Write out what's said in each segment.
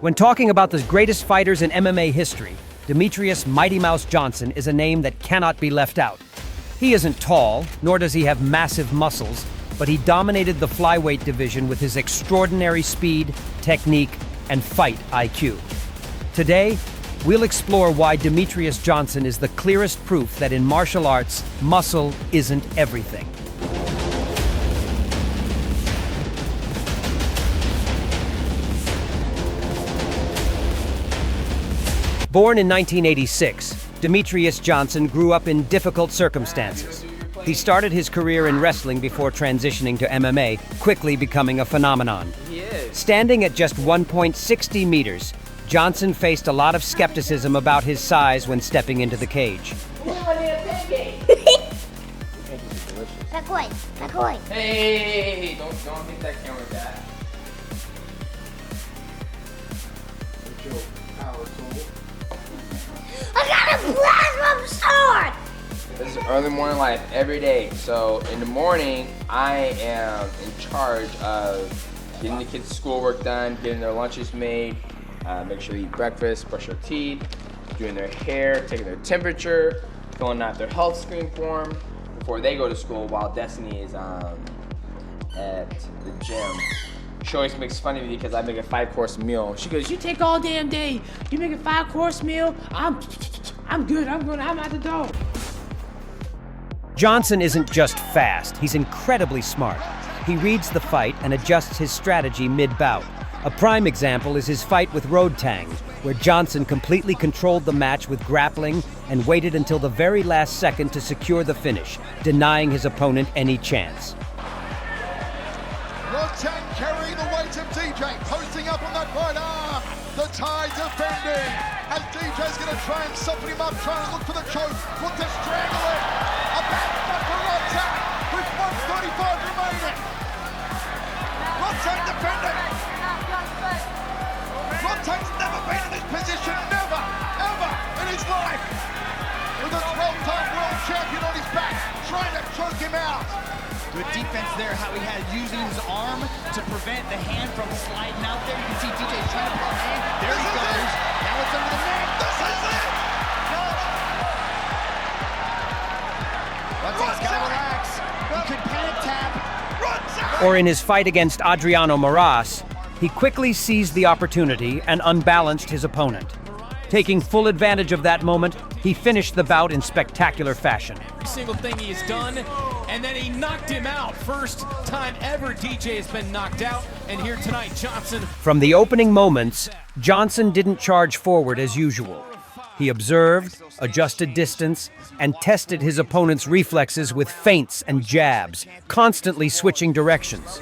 When talking about the greatest fighters in MMA history, Demetrious Mighty Mouse Johnson is a name that cannot be left out. He isn't tall, nor does he have massive muscles, but he dominated the flyweight division with his extraordinary speed, technique, and fight IQ. Today, we'll explore why Demetrious Johnson is the clearest proof that in martial arts, muscle isn't everything. Born in 1986, Demetrious Johnson grew up in difficult circumstances. He started his career in wrestling before transitioning to MMA, quickly becoming a phenomenon. Standing at just 1.60 meters, Johnson faced a lot of skepticism about his size when stepping into the cage. Hey, don't hit that camera, Dad. I got a plasma sword! This is early morning life every day. So in the morning, I am in charge of getting the kids' schoolwork done, getting their lunches made, make sure they eat breakfast, brush their teeth, doing their hair, taking their temperature, filling out their health screen form before they go to school while Destiny is at the gym. She always makes fun of me because I make a 5-course meal. She goes, "You take all damn day. You make a 5-course meal. I'm good. I'm at the door." Johnson isn't just fast, he's incredibly smart. He reads the fight and adjusts his strategy mid-bout. A prime example is his fight with Reup, where Johnson completely controlled the match with grappling and waited until the very last second to secure the finish, denying his opponent any chance. Reup carrying the weight of DJ, posting up on that right arm. The tie defending. As DJ's going to try and soften him up, trying to look for the choke, look to strangle it. A back shot for Reup with 1:35 remaining. Reup defending. Reup never been in this position, never, ever in his life. With a 12-time world champion on his back, trying to choke him out. Good defense there, how he had using his arm to prevent the hand from sliding out there. You can see DJ trying to pull a hand. There he goes. Now it's under the neck. This is it! Reup got to relax. He could panic tap. Or in his fight against Adriano Moraes, he quickly seized the opportunity and unbalanced his opponent. Taking full advantage of that moment, he finished the bout in spectacular fashion. Every single thing he has done, and then he knocked him out. First time ever DJ has been knocked out, and here tonight, Johnson. From the opening moments, Johnson didn't charge forward as usual. He observed, adjusted distance, and tested his opponent's reflexes with feints and jabs, constantly switching directions.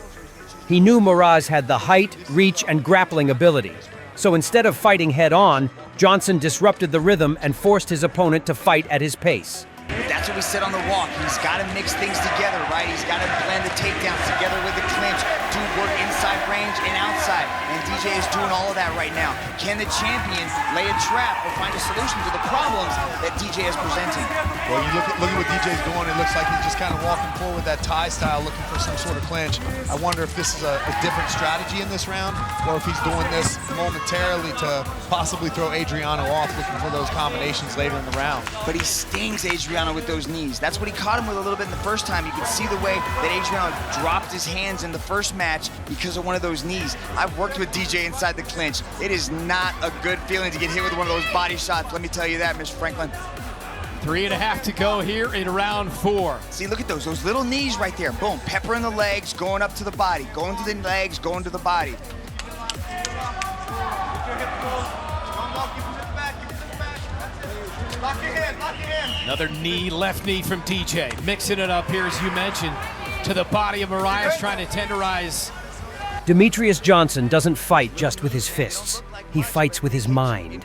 He knew Moraes had the height, reach, and grappling ability. So instead of fighting head-on, Johnson disrupted the rhythm and forced his opponent to fight at his pace. That's what we said on the walk. He's got to mix things together, right? He's got to blend the takedowns together with the clinch, do work inside range and outside. And DJ is doing all of that right now. Can the champion lay a trap or find a solution to the problems that DJ is presenting? Well, you look at what DJ's doing. It looks like he's just kind of walking forward that tie style, looking for some sort of clinch. I wonder if this is a different strategy in this round, or if he's doing this momentarily to possibly throw Adriano off, looking for those combinations later in the round. But he stings Adriano with those knees. That's what he caught him with a little bit in the first time. You could see the way that Adriano dropped his hands in the first match because of one of those knees. I've worked with DJ inside the clinch. It is not a good feeling to get hit with one of those body shots. Let me tell you that, Mr. Franklin. 3.5 to go here in round 4. See, look at those little knees right there. Boom, pepper in the legs, going up to the body, going to the legs, going to the body. Lock your hand, lock your hand. Another knee, left knee from DJ. Mixing it up here, as you mentioned, to the body of Moraes, trying to tenderize. Demetrious Johnson doesn't fight just with his fists. He fights with his mind.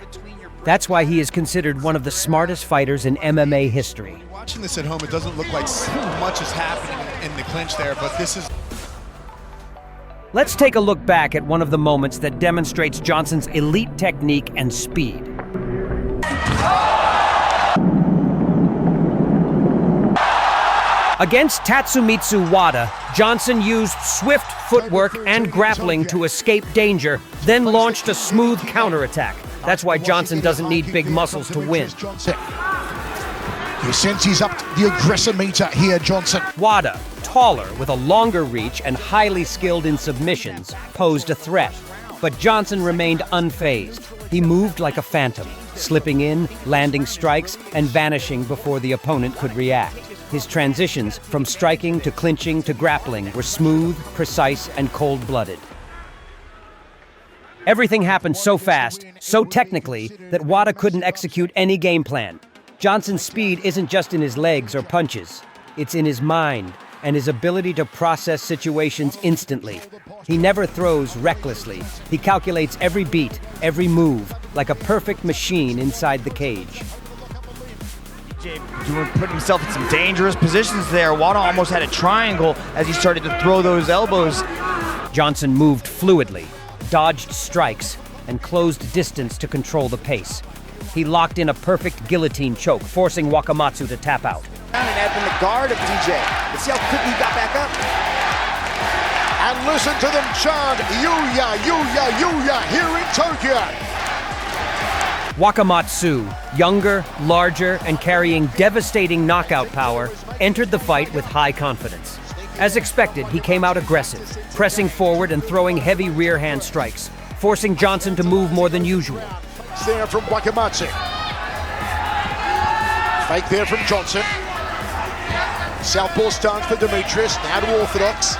That's why he is considered one of the smartest fighters in MMA history. Watching this at home, it doesn't look like much is happening in the clinch there, but this is... Let's take a look back at one of the moments that demonstrates Johnson's elite technique and speed. Against Tatsumitsu Wada, Johnson used swift footwork and grappling to escape danger, then launched a smooth counterattack. That's why Johnson doesn't need big muscles to win. You sense he's up the aggressor meter here, Johnson. Wada, taller, with a longer reach and highly skilled in submissions, posed a threat. But Johnson remained unfazed. He moved like a phantom, slipping in, landing strikes, and vanishing before the opponent could react. His transitions from striking to clinching to grappling were smooth, precise, and cold-blooded. Everything happened so fast, so technically, that Wada couldn't execute any game plan. Johnson's speed isn't just in his legs or punches. It's in his mind and his ability to process situations instantly. He never throws recklessly. He calculates every beat, every move, like a perfect machine inside the cage. Put himself in some dangerous positions there. Wada almost had a triangle as he started to throw those elbows. Johnson moved fluidly, dodged strikes, and closed distance to control the pace. He locked in a perfect guillotine choke, forcing Wakamatsu to tap out. And had been the guard of DJ. Let's see how quickly he got back up. And listen to them chant, Yuya, Yuya, Yuya, here in Tokyo. Wakamatsu, younger, larger, and carrying devastating knockout power, entered the fight with high confidence. As expected, he came out aggressive, pressing forward and throwing heavy rear hand strikes, forcing Johnson to move more than usual. There from Wakamatsu. Fake there from Johnson. Southpaw stance for Demetrious, now to orthodox.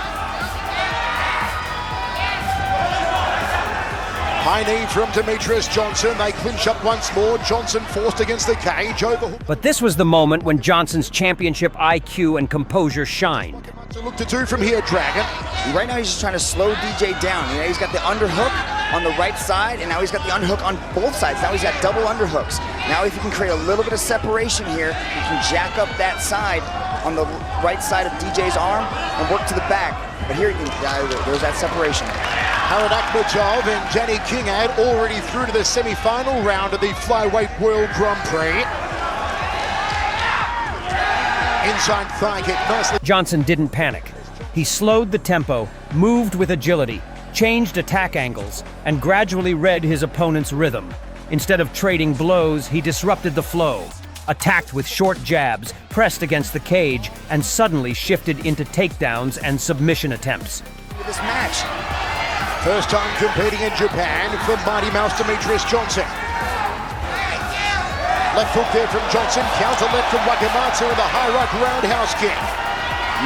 High knee from Demetrious Johnson. They clinch up once more. Johnson forced against the cage. Overhook. But this was the moment when Johnson's championship IQ and composure shined. To look to do from here, Dragon. Right now he's just trying to slow DJ down. You know, he's got the underhook on the right side, and now he's got the underhook on both sides. Now he's got double underhooks. Now if you can create a little bit of separation here, you can jack up that side on the right side of DJ's arm and work to the back. But here, there's that separation. Harold Akhmedov and Danny Kingad already through to the semi-final round of the Flyweight World Grand Prix. Inside thigh kick, nicely. Johnson didn't panic. He slowed the tempo, moved with agility, changed attack angles, and gradually read his opponent's rhythm. Instead of trading blows, he disrupted the flow, attacked with short jabs, pressed against the cage, and suddenly shifted into takedowns and submission attempts. This match. First time competing in Japan for Mighty Mouse Demetrious Johnson. Left hook there from Johnson, counter left from Wakamatsu with a high right roundhouse kick.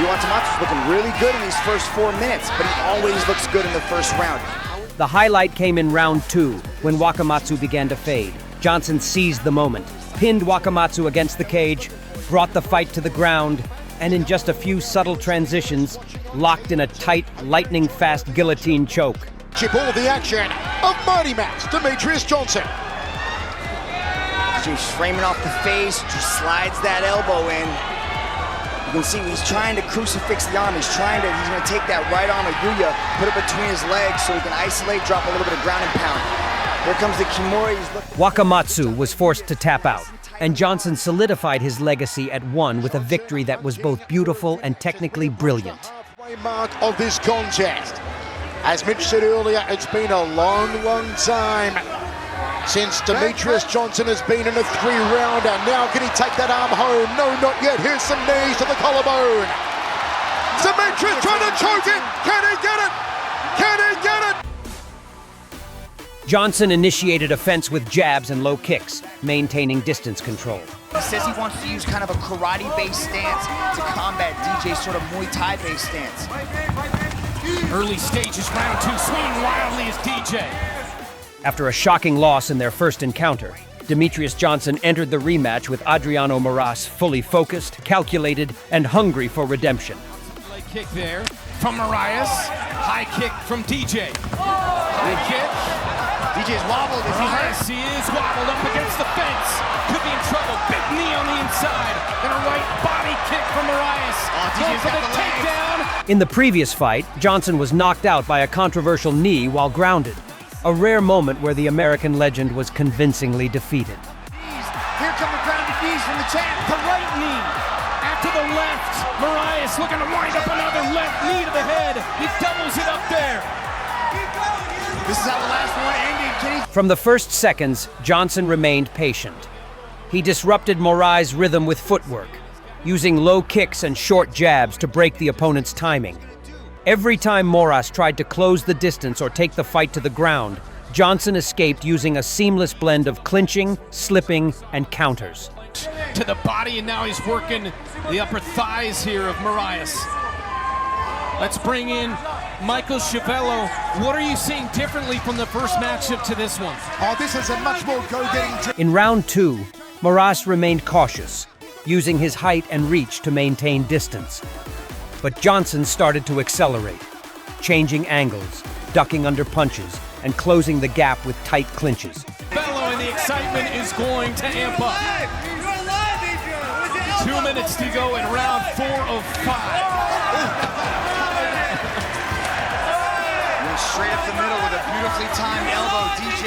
Wakamatsu's looking really good in these first 4 minutes, but he always looks good in the first round. The highlight came in round 2, when Wakamatsu began to fade. Johnson seized the moment, pinned Wakamatsu against the cage, brought the fight to the ground, and in just a few subtle transitions, locked in a tight, lightning-fast guillotine choke. Chip all the action of Mighty Mouse Demetrious Johnson. He's framing off the face, just slides that elbow in. You can see he's trying to crucifix the arm. He's going to take that right arm of Yuya, put it between his legs so he can isolate, drop a little bit of ground and pound. Here comes the Kimura. Wakamatsu was forced to tap out, and Johnson solidified his legacy at 1 with a victory that was both beautiful and technically brilliant. Halfway mark of this contest. As Mitch said earlier, it's been a long, long time since Demetrious Johnson has been in a 3-rounder. Now can he take that arm home? No, not yet. Here's some knees to the collarbone. Demetrious trying to choke it. Can he get it? Can he get it? Johnson initiated offense with jabs and low kicks, maintaining distance control. He says he wants to use kind of a karate-based stance to combat DJ's sort of Muay Thai-based stance. Early stages, round 2, swinging wildly is DJ. After a shocking loss in their first encounter, Demetrious Johnson entered the rematch with Adriano Moras fully focused, calculated, and hungry for redemption. Leg kick there from Marias. High kick from DJ. High kick. DJ's wobbled. Marias, he is wobbled up against the fence. Could be in trouble. Big knee on the inside. And a right body kick from Marias. Going for the takedown. In the previous fight, Johnson was knocked out by a controversial knee while grounded. A rare moment where the American legend was convincingly defeated. Here come the grounded knees from the champ. The right knee after the left. Marias looking to wind up another left knee to the head. He doubles it up there. This is how the last one ended. Can he? From the first seconds, Johnson remained patient. He disrupted Morai's rhythm with footwork, using low kicks and short jabs to break the opponent's timing. Every time Moras tried to close the distance or take the fight to the ground, Johnson escaped using a seamless blend of clinching, slipping, and counters. To the body, and now he's working the upper thighs here of Marias. Let's bring in Michael Chiavello. What are you seeing differently from the first matchup to this one? Oh, this is a much more go-getting. In round 2, Moras remained cautious, using his height and reach to maintain distance. But Johnson started to accelerate, changing angles, ducking under punches, and closing the gap with tight clinches. Bello, and the excitement is going to amp up. 2 minutes to go in round 4 of 5. Went straight up the middle with a beautifully timed elbow. DJ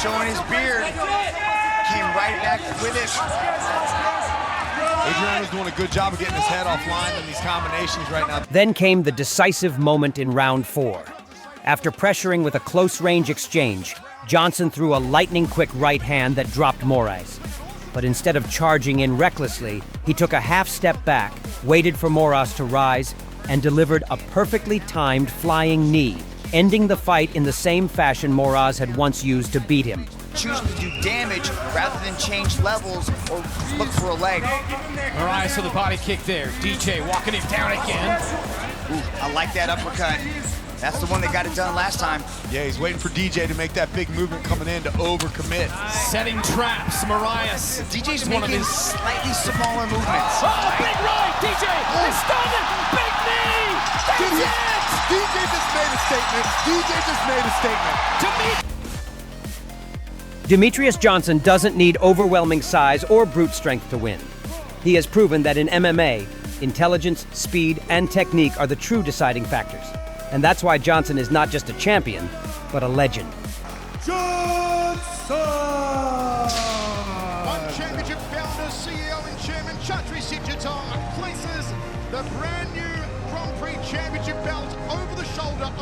showing his beard. Came right back with it. Adriano's doing a good job of getting his head offline in these combinations right now. Then came the decisive moment in round 4. After pressuring with a close-range exchange, Johnson threw a lightning-quick right hand that dropped Moras. But instead of charging in recklessly, he took a half step back, waited for Moras to rise, and delivered a perfectly timed flying knee, ending the fight in the same fashion Moras had once used to beat him. Choosing to do damage rather than change levels or look for a leg. Marias with the body kick there. DJ walking it down again. Ooh, I like that uppercut. That's the one that got it done last time. Yeah, he's waiting for DJ to make that big movement coming in to overcommit. Setting traps, Marias. DJ's making slightly smaller movements. Oh, big right, DJ! He's stunned! Big knee! That's it! DJ just made a statement. DJ just made a statement. To me, Demetrious Johnson doesn't need overwhelming size or brute strength to win. He has proven that in MMA, intelligence, speed, and technique are the true deciding factors. And that's why Johnson is not just a champion, but a legend. Johnson! One championship founder, CEO, and chairman Chatri Sitjatar places the brand new Grand Prix championship belt over the shoulder.